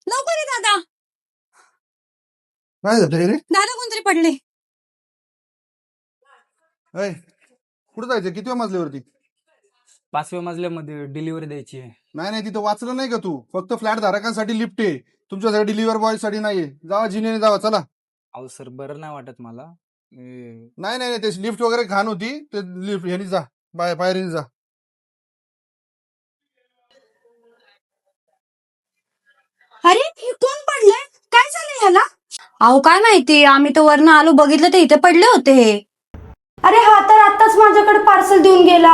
लवकर ये दादा. काय झालं रे? दादा कोणतरी पडले. अय, कुठं जायचं? किती मजल्यावरती? 5व्या मजल्यामध्ये डिलिव्हरी द्यायची आहे. नाही तिथं वाचलं नाही का तू? फक्त फ्लॅट धारकांसाठी लिफ्ट आहे, तुमच्यासाठी डिलिव्हर बॉय साठी नाहीये. जावा जिनेने जावा, चला. अहो सर, बरं नाही वाटत मला. नाही ते लिफ्ट वगैरे घाण होती, ते लिफ्ट ह्यानी जा, बाहेर जा. अरे हे कोण पडलंय? काय झालं ह्याला? अहो काय माहिती, आम्ही तर वरनं आलो, बघितलं तर इथे पडले होते हे. अरे हा तर आताच माझ्याकडे पार्सल देऊन गेला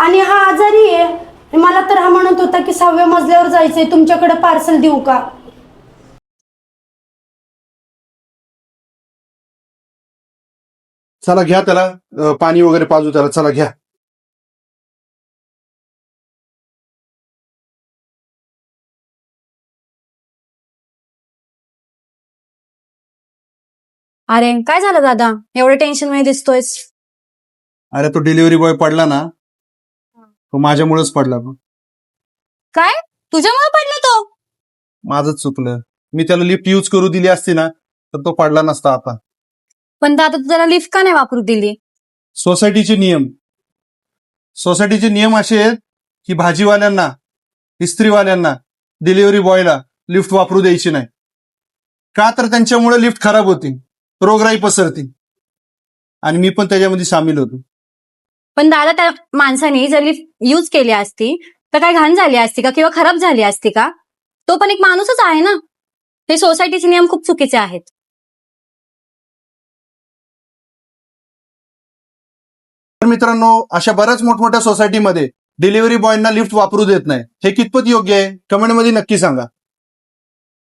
आणि हा आजारी आहे. मला तर हा म्हणत होता की 6व्या मजल्यावर जायचंय, तुमच्याकडे पार्सल देऊ का? चला घ्या त्याला, पाणी वगैरे पाजू त्याला, चला घ्या. अरे काय झालं दादा, एवढं टेन्शन मध्ये दिसतोयस? अरे तो डिलिव्हरी बॉय पडला ना, तो माझ्यामुळेच पडला. काय? तुझ्यामुळे पडला तो? माझंच चुकलं. मी त्याला लिफ्ट यूज करू दिली असती ना, तर तो पडला नसता आता. पण दादा तू त्याला लिफ्ट का नाही वापरू दिली? सोसायटीचे नियम असे आहेत की भाजीवाल्यांना, इस्त्रीवाल्यांना, डिलिव्हरी बॉयला लिफ्ट वापरू द्यायची नाही. का? तर त्यांच्यामुळे लिफ्ट खराब होती, रोगराई पसरती, आणि मी पण त्याच्यामध्ये सामील होतो. पण दादा त्या माणसाने जर लिफ्ट यूज केली असती तर काय घाण झाली असती का किंवा खराब झाली असती का? तो पण एक माणूसच आहे ना. हे सोसायटीचे नियम खूप चुकीचे आहेत. तर मित्रांनो, अशा बऱ्याच मोठमोठ्या सोसायटीमध्ये डिलिव्हरी बॉयना लिफ्ट वापरू देत नाही. हे कितपत योग्य आहे? कमेंटमध्ये नक्की सांगा.